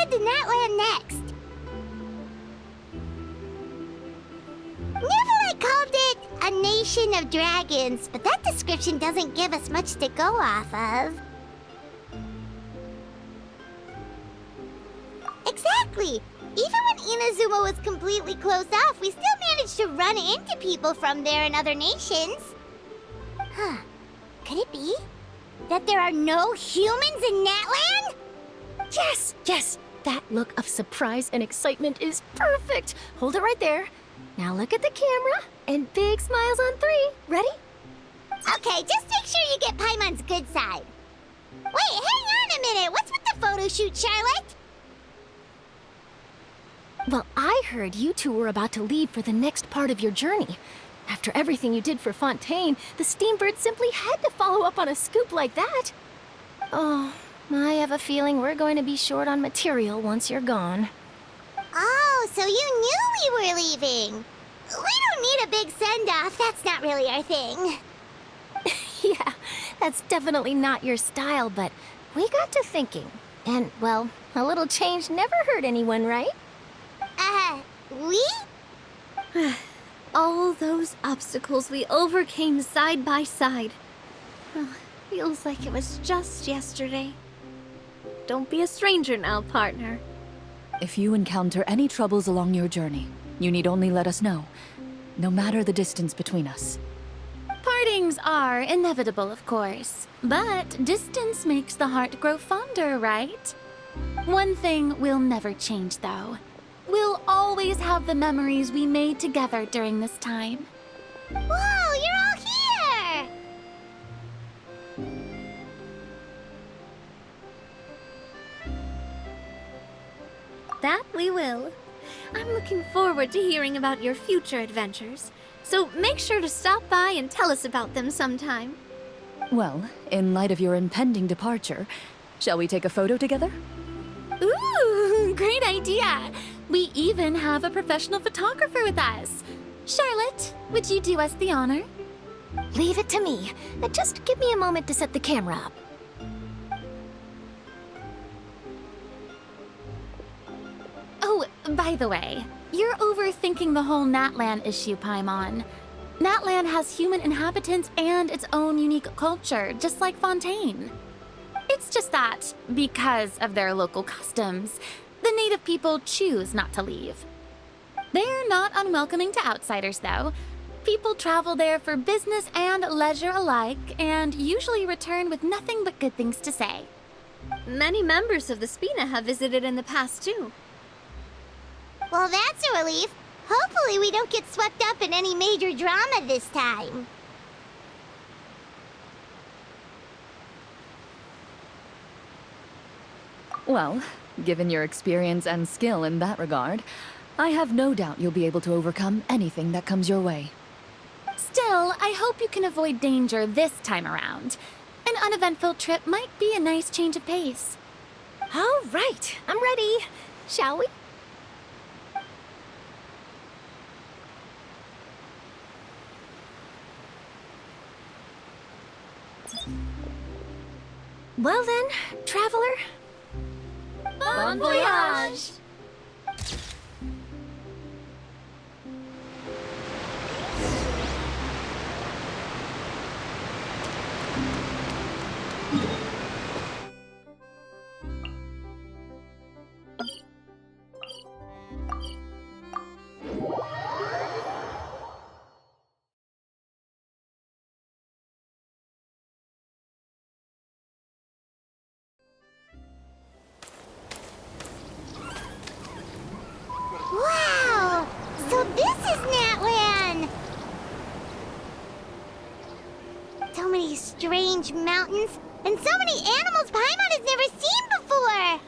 head to NATLAN next? Neverlight called it a nation of dragons, but that description doesn't give us much to go off of. Exactly! Even when Inazuma was completely closed off, we still managed to run into people from there in other nations. Huh. Could it be that there are no humans in NATLAN? Yes, yes! That look of surprise and excitement is perfect! Hold it right there. Now look at the camera, and big smiles on 3. Ready? Okay, just make sure you get Paimon's good side. Wait, hang on a minute! What's with the photo shoot, Charlotte? Well, I heard you two were about to leave for the next part of your journey. After everything you did for Fontaine, the Steambird simply had to follow up on a scoop like that. Oh, I have a feeling we're going to be short on material once you're gone. Oh, so you knew we were leaving. We don't need a big send-off. That's not really our thing. Yeah, that's definitely not your style, but we got to thinking. And, well, a little change never hurt anyone, right? We? All those obstacles we overcame side by side. Oh, feels like it was just yesterday. Don't be a stranger now, partner. If you encounter any troubles along your journey, you need only let us know, no matter the distance between us. Partings are inevitable, of course, but distance makes the heart grow fonder, right? One thing will never change, though. We'll always have the memories we made together during this time. Whoa, you're all here! That we will. I'm looking forward to hearing about your future adventures, so make sure to stop by and tell us about them sometime. Well, in light of your impending departure, shall we take a photo together? Ooh, great idea! We even have a professional photographer with us. Charlotte, would you do us the honor? Leave it to me. Just give me a moment to set the camera up. Oh, by the way, you're overthinking the whole NATLAN issue, Paimon. NATLAN has human inhabitants and its own unique culture, just like Fontaine. It's just that, because of their local customs, the native people choose not to leave. They're not unwelcoming to outsiders, though. People travel there for business and leisure alike, and usually return with nothing but good things to say. Many members of the Spina have visited in the past, too. Well, that's a relief. Hopefully we don't get swept up in any major drama this time. Well, given your experience and skill in that regard, I have no doubt you'll be able to overcome anything that comes your way. Still, I hope you can avoid danger this time around. An uneventful trip might be a nice change of pace. All right, I'm ready. Shall we? Well then, traveler. Bon voyage! Wow! So this is NATLAN! So many strange mountains, and so many animals Paimon has never seen before!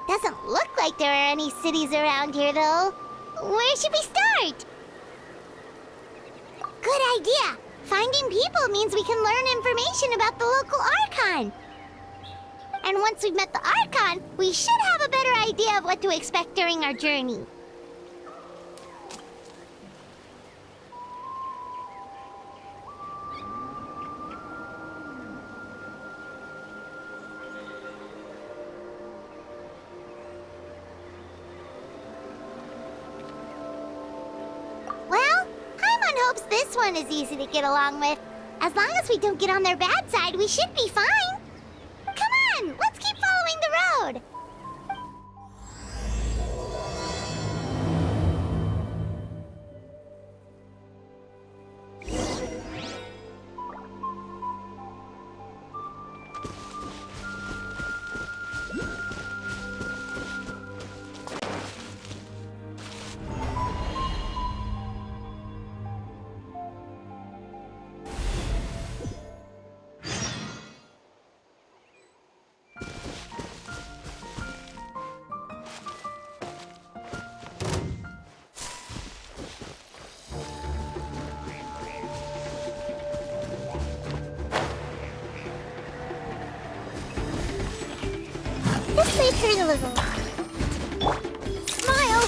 Doesn't look like there are any cities around here, though. Where should we start? Good idea! Finding people means we can learn information about the local Archon. And once we've met the Archon, we should have a better idea of what to expect during our journey. hopes this one is easy to get along with. As long as we don't get on their bad side, we should be fine. Come on, let's keep following the road. This may hurt a little. Smile!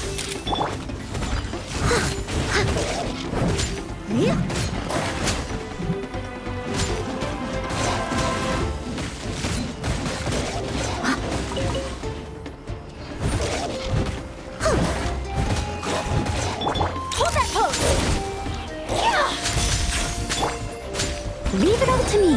Hold that pose! Leave it all to me.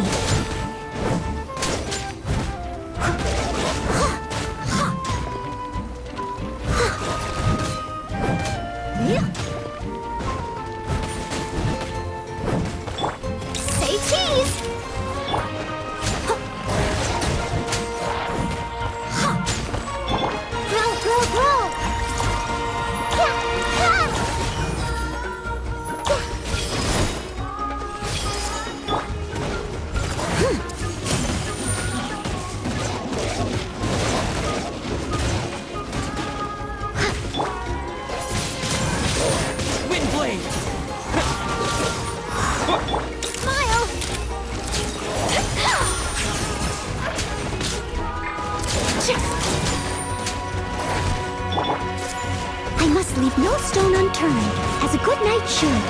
Say cheese! Grow, grow, grow! Windblade! Smile! I must leave no stone unturned, as a good knight should.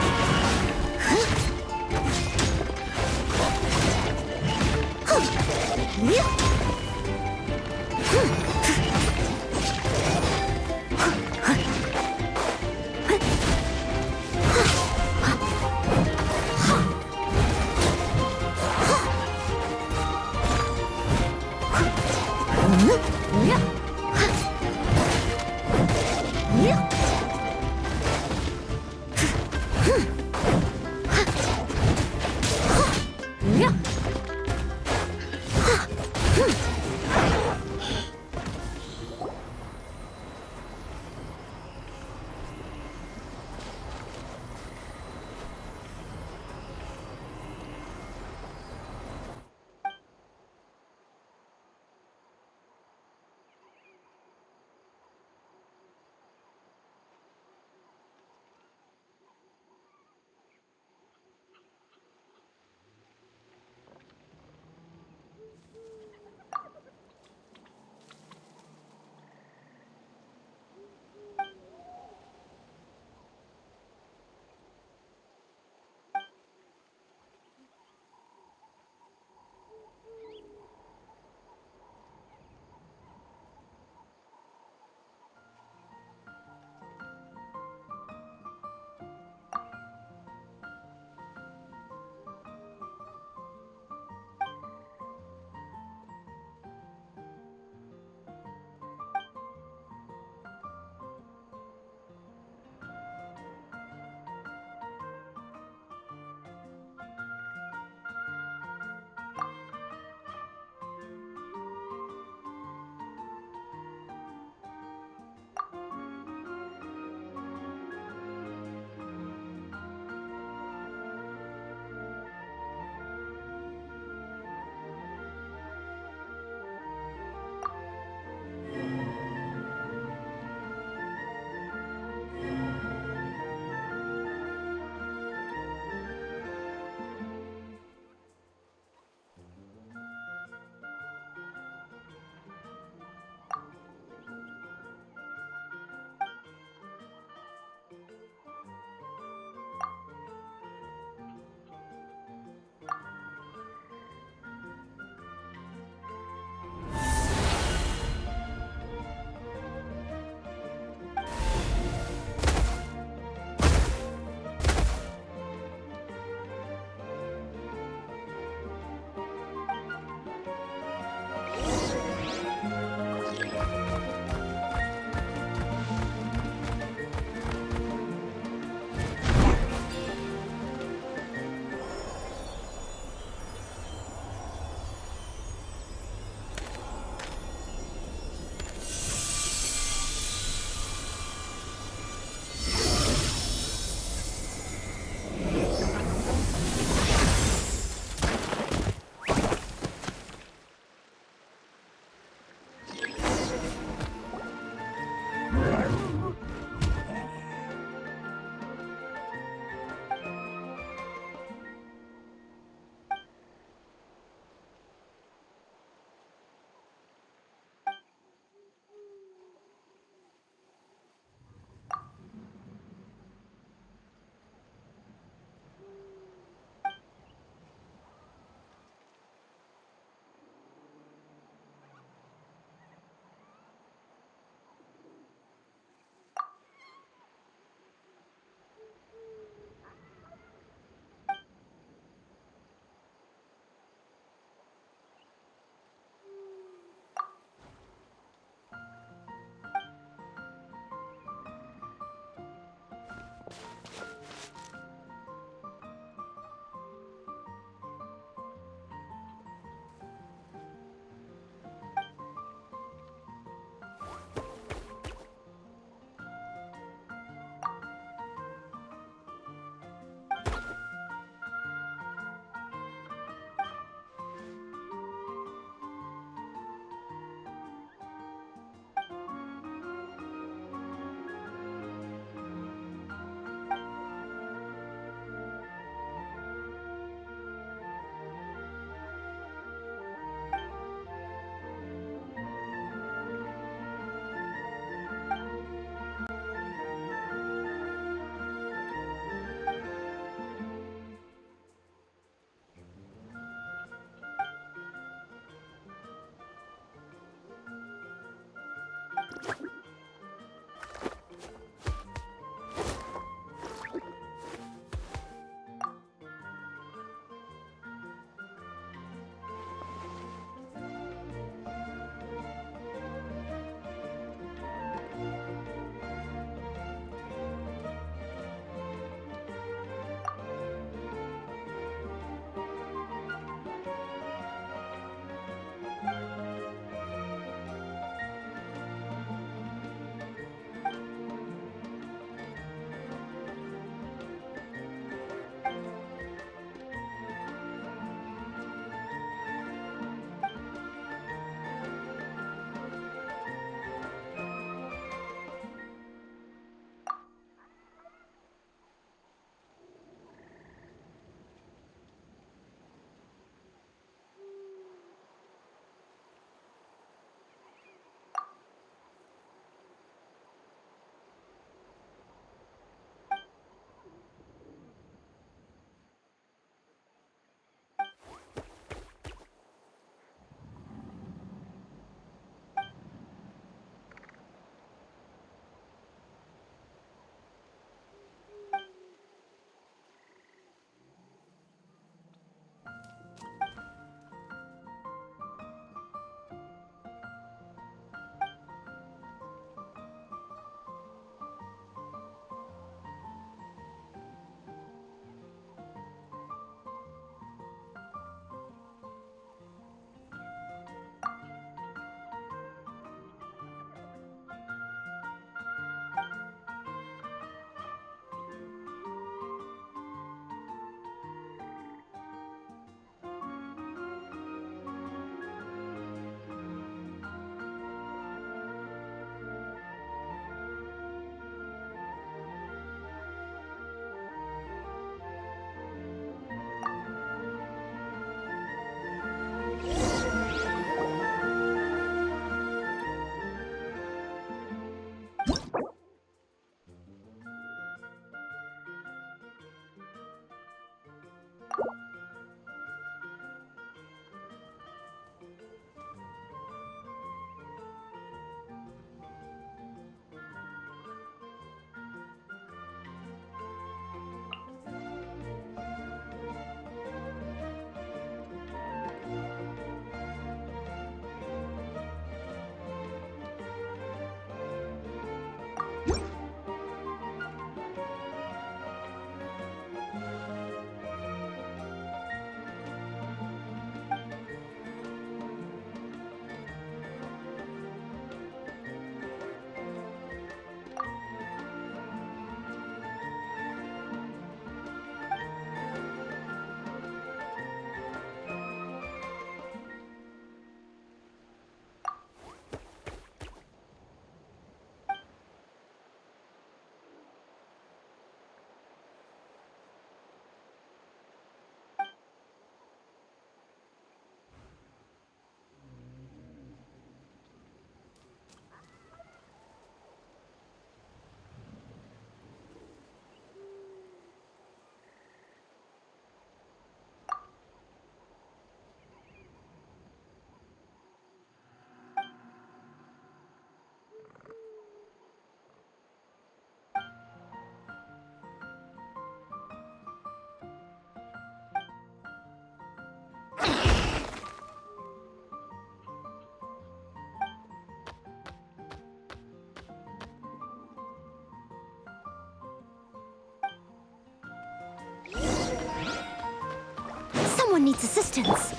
team needs assistance.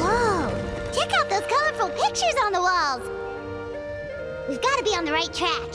Whoa! Check out those colorful pictures on the walls! We've got to be on the right track.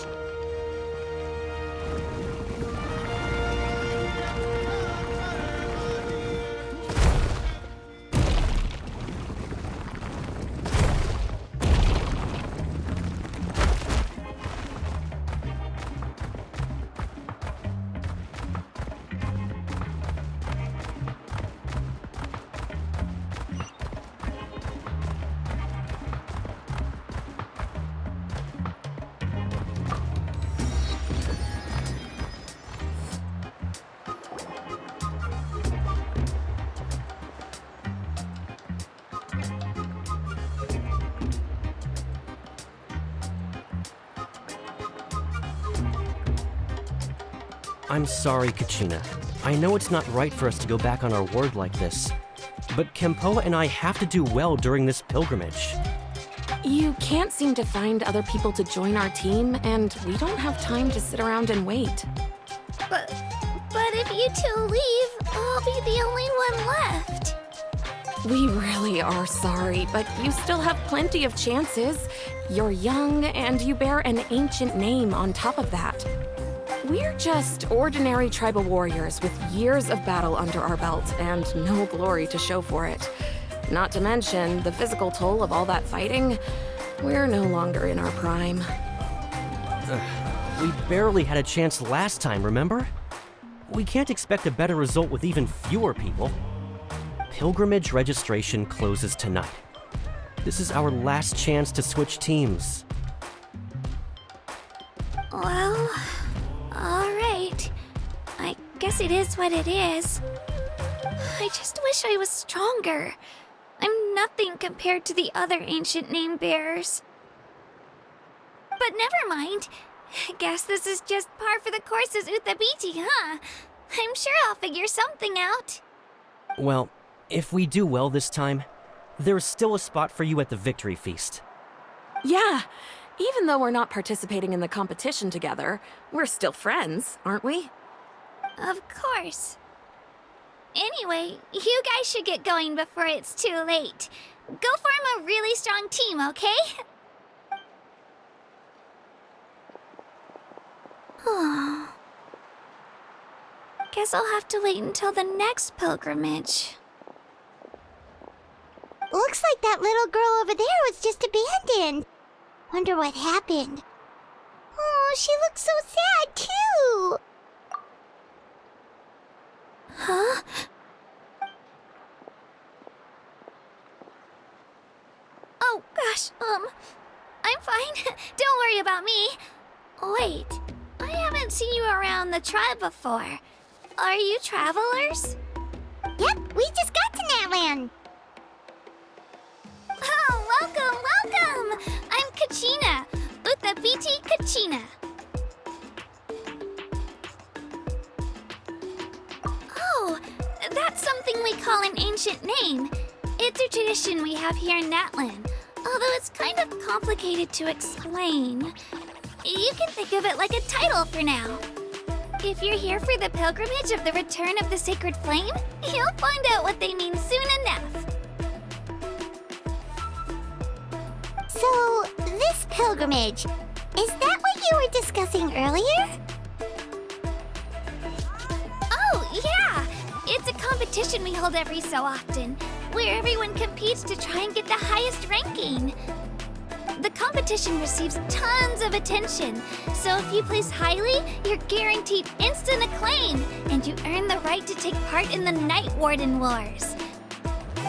I'm sorry, Kachina. I know it's not right for us to go back on our word like this, but Kempoa and I have to do well during this pilgrimage. You can't seem to find other people to join our team, and we don't have time to sit around and wait. But if you two leave, I'll be the only one left. We really are sorry, but you still have plenty of chances. You're young, and you bear an ancient name on top of that. We're just ordinary tribal warriors with years of battle under our belt and no glory to show for it. Not to mention the physical toll of all that fighting. We're no longer in our prime. We barely had a chance last time, remember? We can't expect a better result with even fewer people. Pilgrimage registration closes tonight. This is our last chance to switch teams. Well, alright. I guess it is what it is. I just wish I was stronger. I'm nothing compared to the other ancient name bearers. But never mind. I guess this is just par for the course as Uthabiti, huh? I'm sure I'll figure something out. Well, if we do well this time, there's still a spot for you at the victory feast. Yeah, even though we're not participating in the competition together, we're still friends, aren't we? Of course. Anyway, you guys should get going before it's too late. Go form a really strong team, okay? Guess I'll have to wait until the next pilgrimage. Looks like that little girl over there was just abandoned. Wonder what happened. Oh, she looks so sad, too. Huh? Oh, gosh, I'm fine. Don't worry about me. Wait, I haven't seen you around the tribe before. Are you travelers? Yep, we just got to NATLAN. Oh, welcome! I'm Kachina, Uthabiti Kachina. Oh, that's something we call an ancient name. It's a tradition we have here in NATLAN, although it's kind of complicated to explain. You can think of it like a title for now. If you're here for the pilgrimage of the return of the sacred flame, you'll find out what they mean soon enough. So, this pilgrimage, is that what you were discussing earlier? Oh, It's a competition we hold every so often, where everyone competes to try and get the highest ranking. The competition receives tons of attention, so if you place highly, you're guaranteed instant acclaim, and you earn the right to take part in the Night Warden Wars.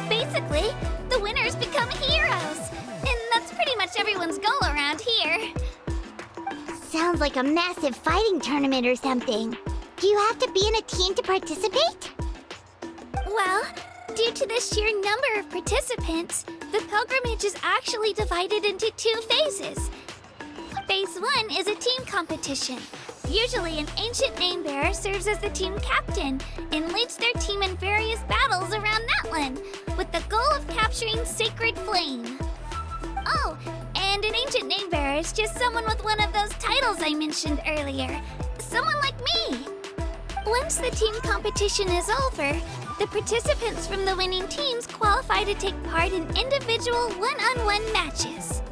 Basically, the winners become heroes, and that's pretty much everyone's goal around here. Sounds like a massive fighting tournament or something. Do you have to be in a team to participate? Well, due to the sheer number of participants, the pilgrimage is actually divided into 2 phases. Phase 1 is a team competition. Usually, an ancient name-bearer serves as the team captain and leads their team in various battles around NATLAN, with the goal of capturing Sacred Flame. Oh, and an ancient name-bearer is just someone with one of those titles I mentioned earlier. Someone like me. Once the team competition is over, the participants from the winning teams qualify to take part in individual one-on-one matches.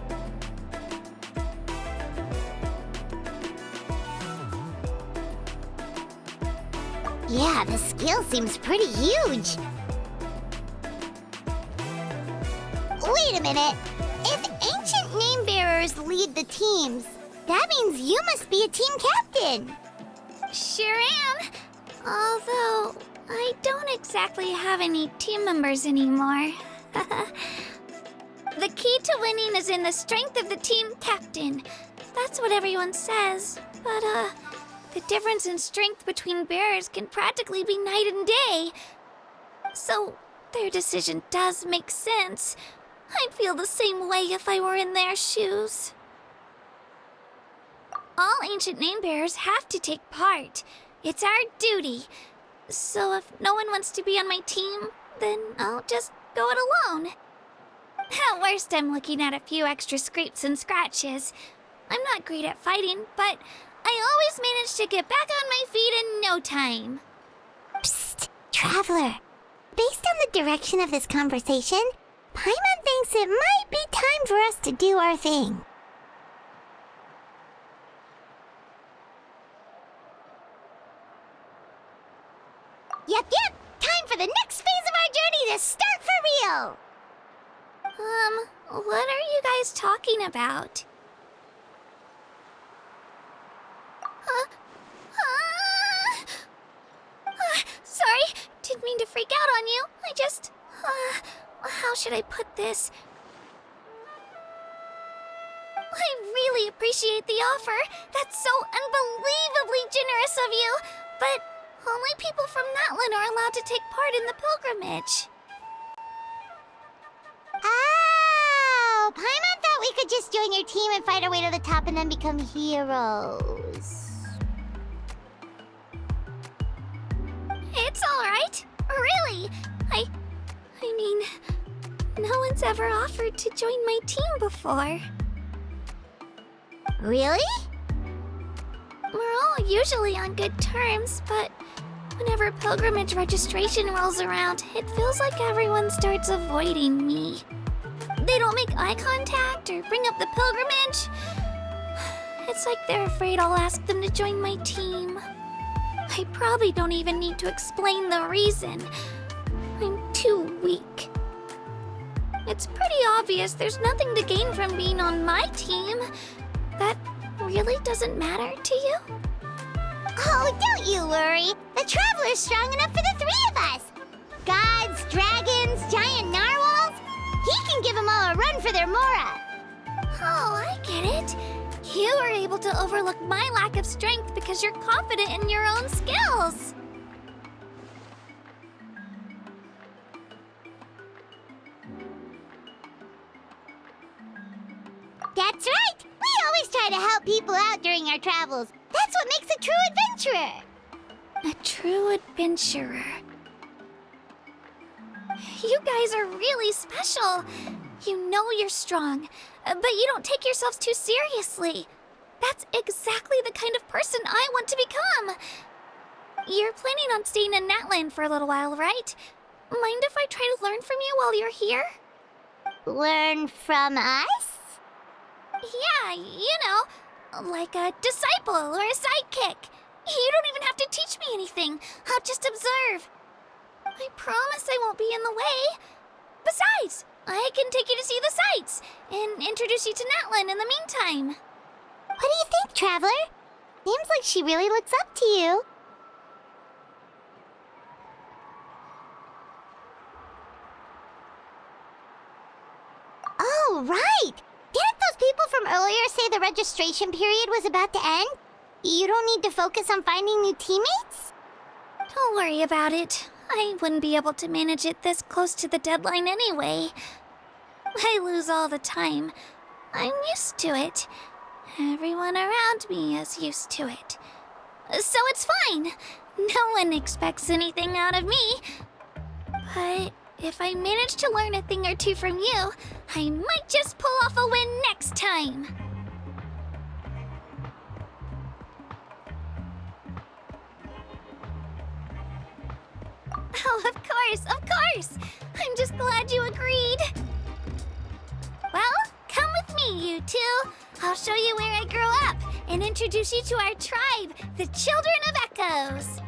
Yeah, the skill seems pretty huge. Wait a minute. If ancient name bearers lead the teams, that means you must be a team captain. Sure am. Although, I don't exactly have any team members anymore. The key to winning is in the strength of the team captain. That's what everyone says. But, the difference in strength between bearers can practically be night and day. So, their decision does make sense. I'd feel the same way if I were in their shoes. All ancient name bearers have to take part. It's our duty. So if no one wants to be on my team, then I'll just go it alone. At worst, I'm looking at a few extra scrapes and scratches. I'm not great at fighting, but I always manage to get back on my feet in no time. Psst, Traveler. Based on the direction of this conversation, Paimon thinks it might be time for us to do our thing. Yep. Time for the next phase of our journey to start for real! What are you guys talking about? Sorry, didn't mean to freak out on you. I just, how should I put this? I really appreciate the offer. That's so unbelievably generous of you. But only people from NATLAN are allowed to take part in the pilgrimage. Oh, Paimon thought we could just join your team and fight our way to the top and then become heroes. It's all right. Really. I mean, no one's ever offered to join my team before. Really? We're all usually on good terms, but whenever pilgrimage registration rolls around, it feels like everyone starts avoiding me. They don't make eye contact or bring up the pilgrimage. It's like they're afraid I'll ask them to join my team. I probably don't even need to explain the reason. I'm too weak. It's pretty obvious there's nothing to gain from being on my team. That really doesn't matter to you? Oh, don't you worry. The Traveler's strong enough for the 3 of us. Gods, dragons, giant narwhals. He can give them all a run for their Mora. Oh, I get it. You were able to overlook my lack of strength because you're confident in your own skills. That's right. We always try to help people out during our travels. That's what makes a true adventurer. A true adventurer. You guys are really special. You know you're strong, but you don't take yourselves too seriously. That's exactly the kind of person I want to become. You're planning on staying in NATLAN for a little while, right? Mind if I try to learn from you while you're here? Learn from us? Yeah, you know, like a disciple or a sidekick. You don't even have to teach me anything. I'll just observe. I promise I won't be in the way. Besides, I can take you to see the sights and introduce you to NATLAN in the meantime. What do you think, Traveler? Seems like she really looks up to you. Oh, right! Didn't those people from earlier say the registration period was about to end? You don't need to focus on finding new teammates? Don't worry about it. I wouldn't be able to manage it this close to the deadline anyway. I lose all the time. I'm used to it. Everyone around me is used to it. So it's fine. No one expects anything out of me. But if I manage to learn a thing or two from you, I might just pull off a win next time. Oh, of course. I'm just glad you agreed. Well, come with me, you two. I'll show you where I grew up and introduce you to our tribe, the Children of Echoes.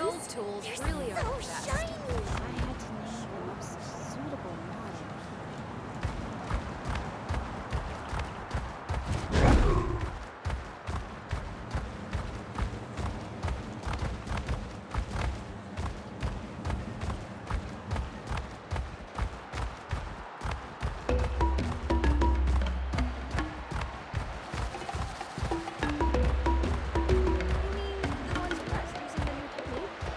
Those tools really are the best. shiny. I had to name the most suitable model. How impressed using the new technique?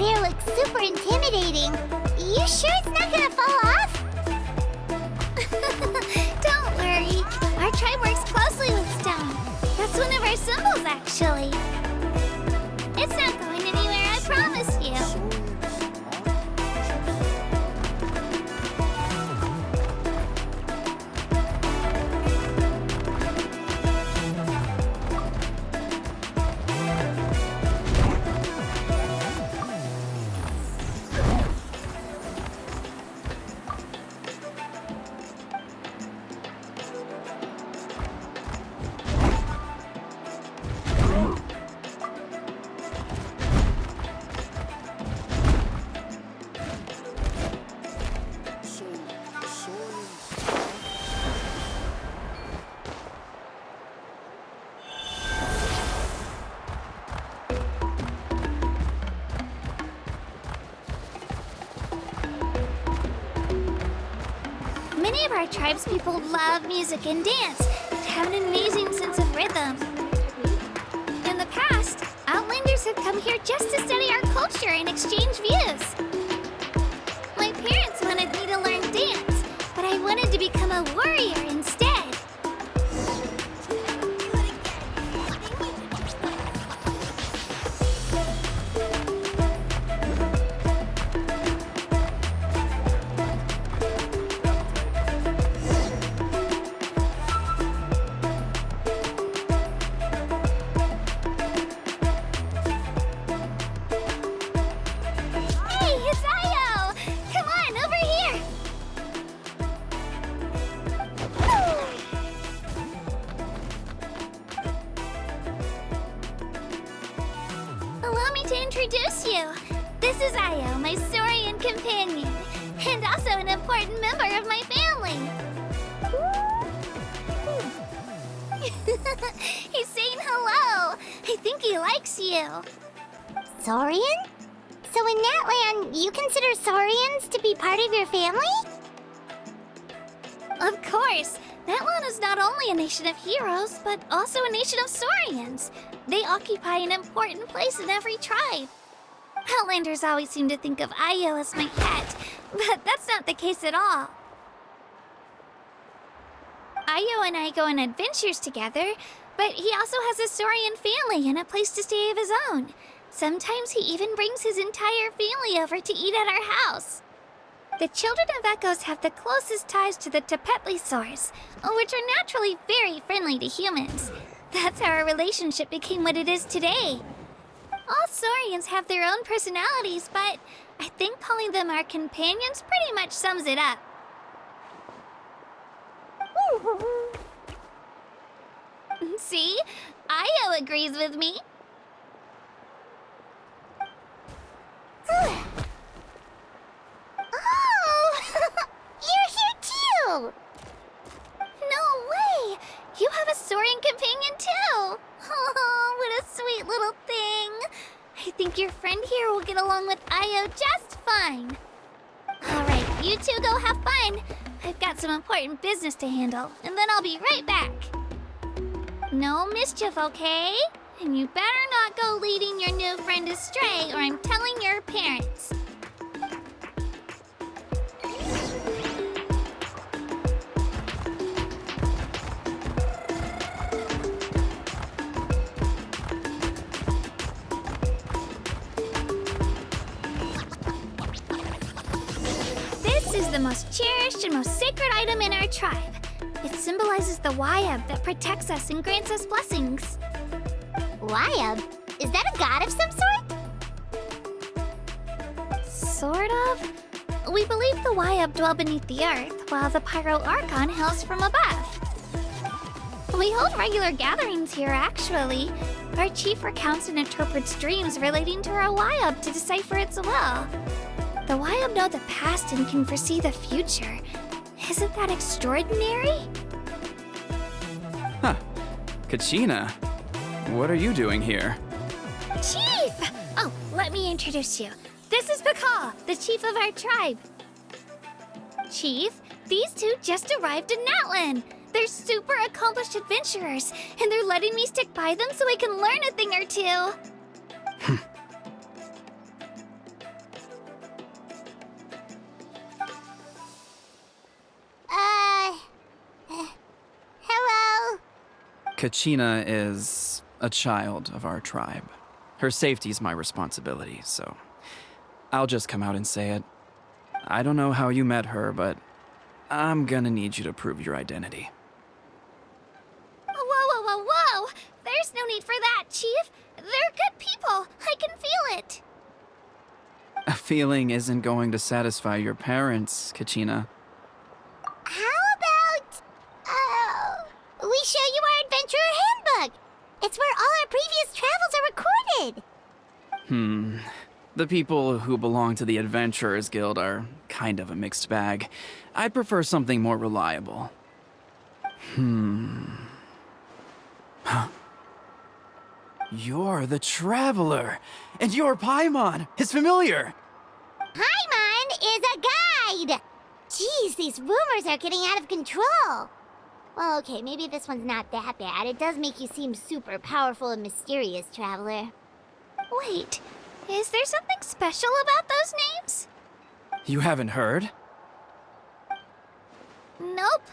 hair looks super intimidating. You sure it's not gonna fall off? Don't worry. Our tribe works closely with stone. That's one of our symbols, actually. It's not going anywhere, I promise you. Many of our tribespeople love music and dance and have an amazing sense of rhythm. In the past, Outlanders have come here just to study our culture and exchange views. My parents wanted me to learn dance, but I wanted to become a warrior instead. Hey, it's Io! Come on, over here! Allow me to introduce you. This is Io, my Saurian companion, and also an important member of my family. He's saying hello. I think he likes you. Saurian? So in Natlan, you consider Saurians to be part of your family? Of course. Natlan is not only a nation of heroes, but also a nation of Saurians. They occupy an important place in every tribe. Outlanders always seem to think of Io as my pet, but that's not the case at all. Io and I go on adventures together, but he also has a Saurian family and a place to stay of his own. Sometimes he even brings his entire family over to eat at our house. The children of Echoes have the closest ties to the Tepetlisaurs, which are naturally very friendly to humans. That's how our relationship became what it is today. All Saurians have their own personalities, but I think calling them our companions pretty much sums it up. See? Io agrees with me. Oh! You're here too! No way! You have a Saurian companion too! Oh, what a sweet little thing! I think your friend here will get along with Io just fine. Alright, you two go have fun. I've got some important business to handle, and then I'll be right back. No mischief, okay? And you better not go leading your new friend astray, or I'm telling your parents. This is the most cherished and most sacred item in our tribe. It symbolizes the Wayab that protects us and grants us blessings. Wayab? Is that a god of some sort? Sort of. We believe the Wayab dwell beneath the earth, while the Pyro Archon hails from above. We hold regular gatherings here, actually. Our chief recounts and interprets dreams relating to our Wayab to decipher its will. The Wayab know the past and can foresee the future. Isn't that extraordinary? Huh. Kachina, what are you doing here? Chief! Oh, let me introduce you. This is POCO, the chief of our tribe. Chief, these two just arrived in NATLAN. They're super accomplished adventurers, and they're letting me stick by them so I can learn a thing or two. Kachina is a child of our tribe. Her safety's my responsibility, so I'll just come out and say it. I don't know how you met her, but I'm gonna need you to prove your identity. Whoa, whoa, whoa, whoa! There's no need for that, Chief. They're good people. I can feel it. A feeling isn't going to satisfy your parents, Kachina. How about, we show you our adventurer handbook? It's where all our previous travels are recorded. The people who belong to the Adventurers Guild are kind of a mixed bag. I'd prefer something more reliable. You're the Traveler, and you're Paimon, his familiar. Paimon is a guide! Jeez, these rumors are getting out of control. Well, okay, maybe this one's not that bad. It does make you seem super powerful and mysterious, Traveler. Wait, is there something special about those names? You haven't heard? Nope.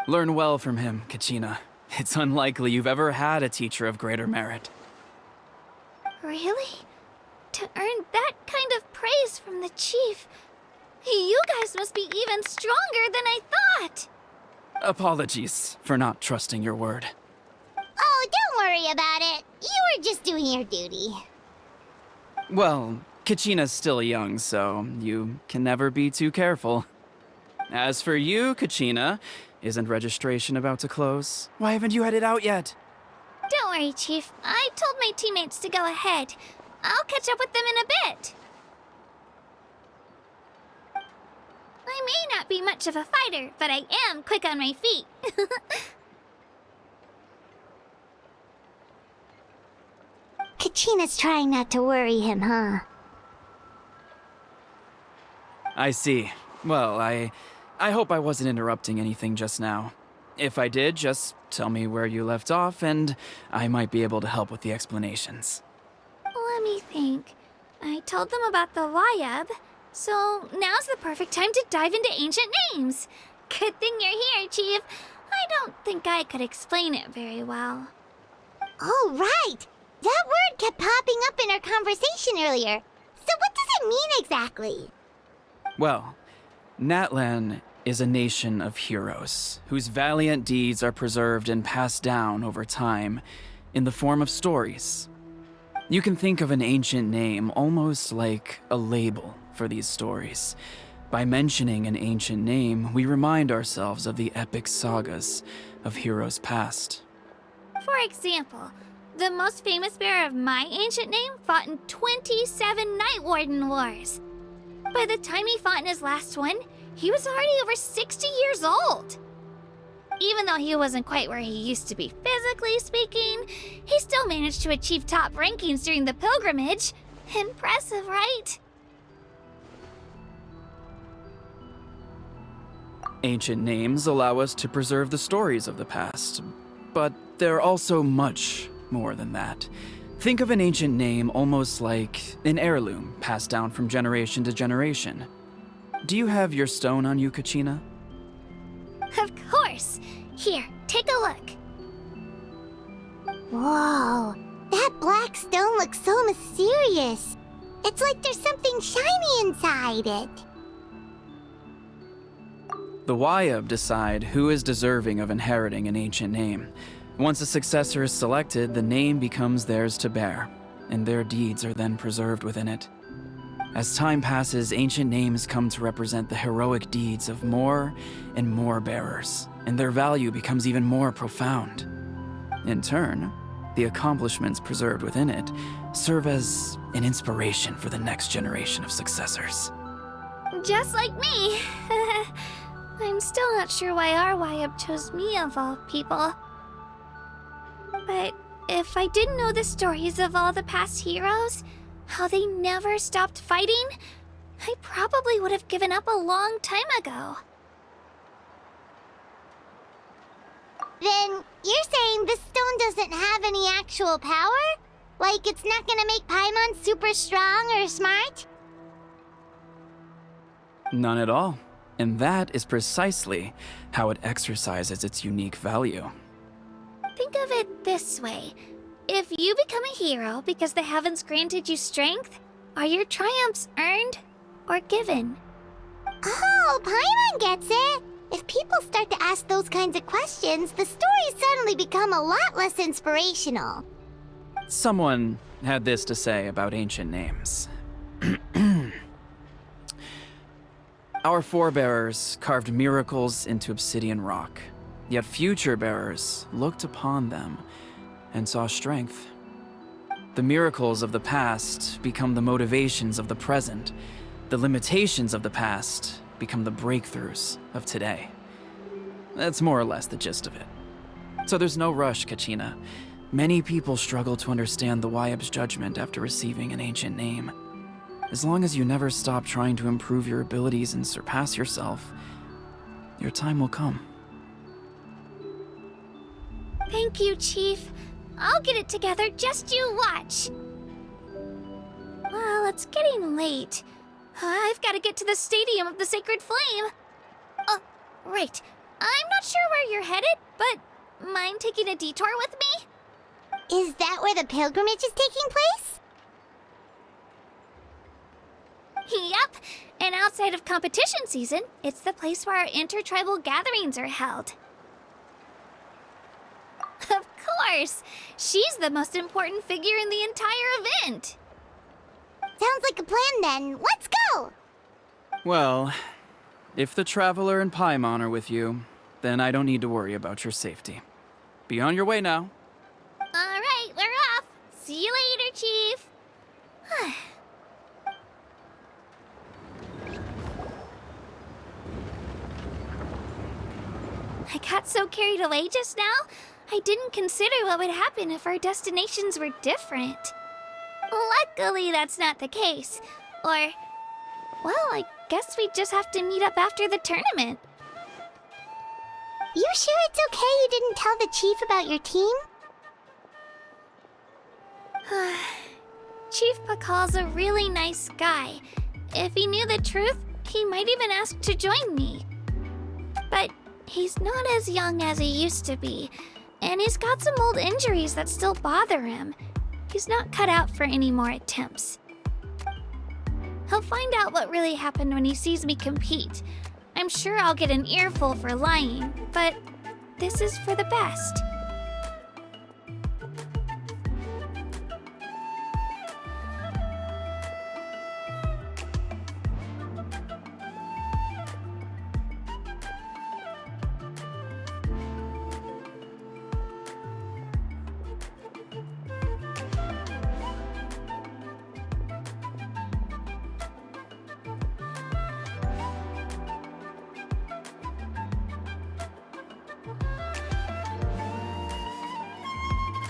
Learn well from him, Kachina. It's unlikely you've ever had a teacher of greater merit. Really? To earn that kind of praise from the Chief, you guys must be even stronger than I thought. Apologies for not trusting your word. Oh, don't worry about it. You were just doing your duty. Well, Kachina's still young, so you can never be too careful. As for you, Kachina, isn't registration about to close? Why haven't you headed out yet? Don't worry, Chief. I told my teammates to go ahead. I'll catch up with them in a bit. I may not be much of a fighter, but I am quick on my feet. Kachina's trying not to worry him, huh? I see. Well, I hope I wasn't interrupting anything just now. If I did, just tell me where you left off, and I might be able to help with the explanations. Let me think. I told them about the Wayab, so now's the perfect time to dive into ancient names. Good thing you're here, Chief. I don't think I could explain it very well. Oh, right! That word kept popping up in our conversation earlier. So what does it mean exactly? Well, NATLAN is a nation of heroes whose valiant deeds are preserved and passed down over time in the form of stories. You can think of an ancient name almost like a label for these stories. By mentioning an ancient name, we remind ourselves of the epic sagas of heroes past. For example, the most famous bearer of my ancient name fought in 27 Night Warden Wars. By the time he fought in his last one, he was already over 60 years old. Even though he wasn't quite where he used to be physically speaking, he still managed to achieve top rankings during the pilgrimage. Impressive, right? Ancient names allow us to preserve the stories of the past, but they're also much more than that. Think of an ancient name almost like an heirloom passed down from generation to generation. Do you have your stone on you, Kachina? Of course. Here, take a look. Whoa, that black stone looks so mysterious. It's like there's something shiny inside it. The Wayab decide who is deserving of inheriting an ancient name. Once a successor is selected, the name becomes theirs to bear, and their deeds are then preserved within it. As time passes, ancient names come to represent the heroic deeds of more and more bearers, and their value becomes even more profound. In turn, the accomplishments preserved within it serve as an inspiration for the next generation of successors. Just like me. I'm still not sure why our Wayab chose me of all people. But if I didn't know the stories of all the past heroes, how they never stopped fighting, I probably would have given up a long time ago. Then you're saying this stone doesn't have any actual power? Like it's not gonna make Paimon super strong or smart? None at all. And that is precisely how it exercises its unique value. Think of it this way. If you become a hero because the heavens granted you strength, are your triumphs earned or given? Oh, Paimon gets it! If people start to ask those kinds of questions, the stories suddenly become a lot less inspirational. Someone had this to say about ancient names. Our forebears carved miracles into obsidian rock, yet future bearers looked upon them and saw strength. The miracles of the past become the motivations of the present. The limitations of the past become the breakthroughs of today. That's more or less the gist of it. So there's no rush, Kachina. Many people struggle to understand the Wyeb's judgment after receiving an ancient name. As long as you never stop trying to improve your abilities and surpass yourself, your time will come. Thank you, Chief. I'll get it together, just you watch. Well, it's getting late. I've got to get to the Stadium of the Sacred Flame. Right. I'm not sure where you're headed, but mind taking a detour with me? Is that where the pilgrimage is taking place? Yep. And outside of competition season, it's the place where our intertribal gatherings are held. Of course! She's the most important figure in the entire event! Sounds like a plan then. Let's go! Well, if the Traveler and Paimon are with you, then I don't need to worry about your safety. Be on your way now. Alright, we're off! See you later, Chief! I got so carried away just now, I didn't consider what would happen if our destinations were different. Luckily, that's not the case. Or, well, I guess we just have to meet up after the tournament. You sure it's okay you didn't tell the chief about your team? Chief POCO's a really nice guy. If he knew the truth, he might even ask to join me. But he's not as young as he used to be, and he's got some old injuries that still bother him. He's not cut out for any more attempts. He'll find out what really happened when he sees me compete. I'm sure I'll get an earful for lying, but this is for the best.